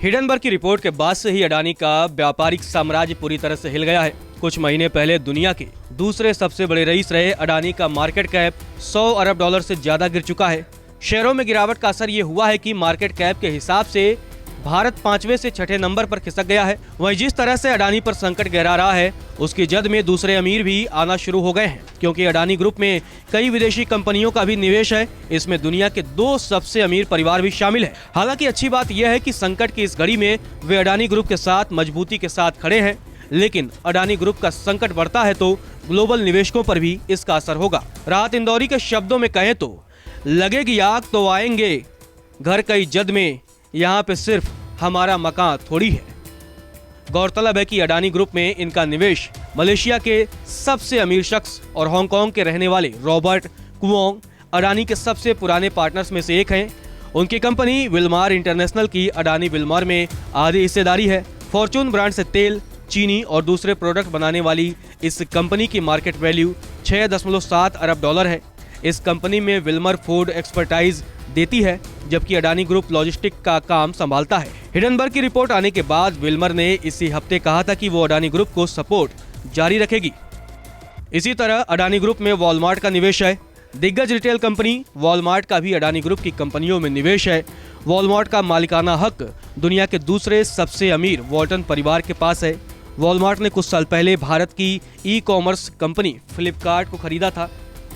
Hindenburg की report के बाद से ही अडानी का व्यापारिक साम्राज्य पूरी तरह से हिल गया है। कुछ महीने पहले दुनिया के दूसरे सबसे बड़े रईस रहे अडानी का मार्केट कैप 100 अरब डॉलर से ज्यादा गिर चुका है। शेयरों में गिरावट का असर ये हुआ है कि मार्केट कैप के हिसाब से भारत 5वें से 6ठे नंबर पर खिसक गया है। वहीं जिस तरह से अडानी पर संकट गहरा रहा है, उसकी जद में दूसरे अमीर भी आना शुरू हो गए हैं, क्योंकि अडानी ग्रुप में कई विदेशी कंपनियों का भी निवेश है। इसमें दुनिया के 2 सबसे अमीर परिवार भी शामिल है। हालांकि अच्छी बात यह है कि संकट की इस घड़ी में वे अडानी ग्रुप के साथ मजबूती के साथ खड़े हैं, लेकिन अडानी ग्रुप का संकट बढ़ता है तो ग्लोबल निवेशकों पर भी इसका असर होगा। राहत इंदौरी के शब्दों में कहें तो लगेगी आग तो आएंगे घर कई जद में, यहाँ पे सिर्फ हमारा मकान थोड़ी है। गौरतलब है कि अडानी ग्रुप में इनका निवेश मलेशिया के सबसे अमीर शख्स और हांगकांग के रहने वाले रॉबर्ट कुओंग अडानी के सबसे पुराने पार्टनर्स में से एक हैं। उनकी कंपनी विल्मार इंटरनेशनल की अडानी विल्मार में आधी हिस्सेदारी है। फॉर्चून ब्रांड से तेल, चीनी और दूसरे प्रोडक्ट बनाने वाली इस कंपनी की मार्केट वैल्यू 6.7 अरब डॉलर है। इस कंपनी में विल्मर फूड एक्सपर्टाइज देती है, जबकि अडानी ग्रुप लॉजिस्टिक का काम संभालता है। हिडनबर्ग की रिपोर्ट आने के बाद विल्मर ने इसी हफ्ते कहा था कि वो अडानी ग्रुप को सपोर्ट जारी रखेगी। इसी तरह अडानी ग्रुप में वॉलमार्ट का निवेश है। दिग्गज रिटेल कंपनी वॉलमार्ट का भी अडानी ग्रुप की कंपनियों में निवेश है। वॉलमार्ट का मालिकाना हक दुनिया के दूसरे सबसे अमीर वॉल्टन परिवार के पास है। वॉलमार्ट ने कुछ साल पहले भारत की ई-कॉमर्स कंपनी फ्लिपकार्ट को खरीदा था।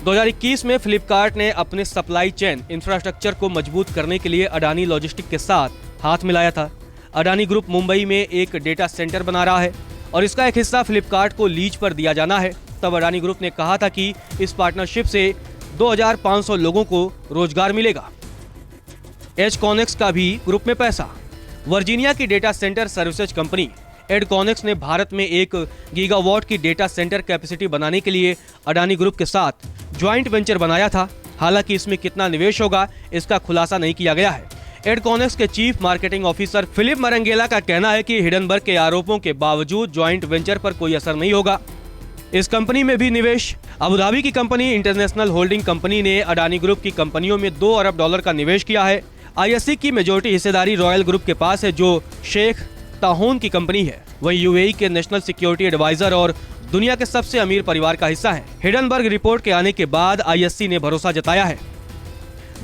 2021 में फ्लिपकार्ट ने अपने सप्लाई चेन इंफ्रास्ट्रक्चर को मजबूत करने के लिए अडानी लॉजिस्टिक के साथ हाथ मिलाया था। अडानी ग्रुप मुंबई में एक डेटा सेंटर बना रहा है और इसका एक हिस्सा फ्लिपकार्ट को लीज पर दिया जाना है। तब अडानी ग्रुप ने कहा था कि इस पार्टनरशिप से 2500 लोगों को रोजगार मिलेगा। एडकॉनेक्स का भी ग्रुप में पैसा। वर्जीनिया की डेटा सेंटर सर्विसेज कंपनी एडकॉनेक्स ने भारत में 1 गीगावाट की डेटा सेंटर कैपेसिटी बनाने के लिए अडानी ग्रुप के साथ ज्वाइंट वेंचर बनाया था। हालांकि इसमें कितना निवेश होगा, इसका खुलासा नहीं किया गया है। एडकॉनेक्स के चीफ मार्केटिंग ऑफिसर फिलिप मरंगेला का कहना है कि हिडनबर्ग के आरोपों के बावजूद ज्वाइंट वेंचर पर कोई असर नहीं होगा। इस कंपनी में भी निवेश। अबू धाबी की कंपनी इंटरनेशनल होल्डिंग कंपनी ने अडानी ग्रुप की कंपनियों में 2 अरब डॉलर का निवेश किया है। ISC की मेजॉरिटी हिस्सेदारी रॉयल ग्रुप के पास है, जो शेख ताहून की कंपनी है। वही UAE के नेशनल सिक्योरिटी एडवाइजर और दुनिया के सबसे अमीर परिवार का हिस्सा है। हिडनबर्ग रिपोर्ट के आने के बाद ISC ने भरोसा जताया है।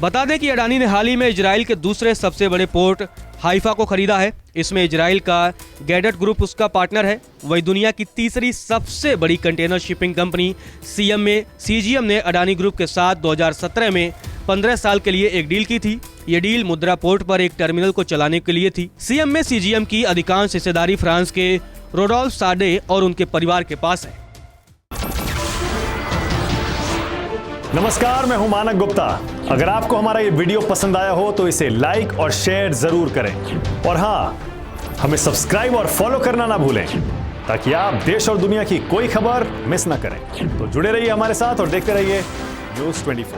बता दें कि अडानी ने हाल ही में इजराइल के दूसरे सबसे बड़े पोर्ट हाइफा को खरीदा है। इसमें इजराइल का गैडेट ग्रुप उसका पार्टनर है। वही दुनिया की तीसरी सबसे बड़ी कंटेनर शिपिंग कंपनी CGM ने अडानी ग्रुप के साथ 2017 में 15 साल के लिए एक डील की थी। ये डील मुद्रा पोर्ट पर एक टर्मिनल को चलाने के लिए थी। CM में CGM की अधिकांश हिस्सेदारी फ्रांस के रोडोल्फ साडे और उनके परिवार के पास है। नमस्कार, मैं हूं मानक गुप्ता। अगर आपको हमारा ये वीडियो पसंद आया हो तो इसे लाइक और शेयर जरूर करें, और हाँ, हमें सब्सक्राइब और फॉलो करना ना भूलें, ताकि आप देश और दुनिया की कोई खबर मिस ना करें। तो जुड़े रहिए हमारे साथ और देखते रहिए News 24।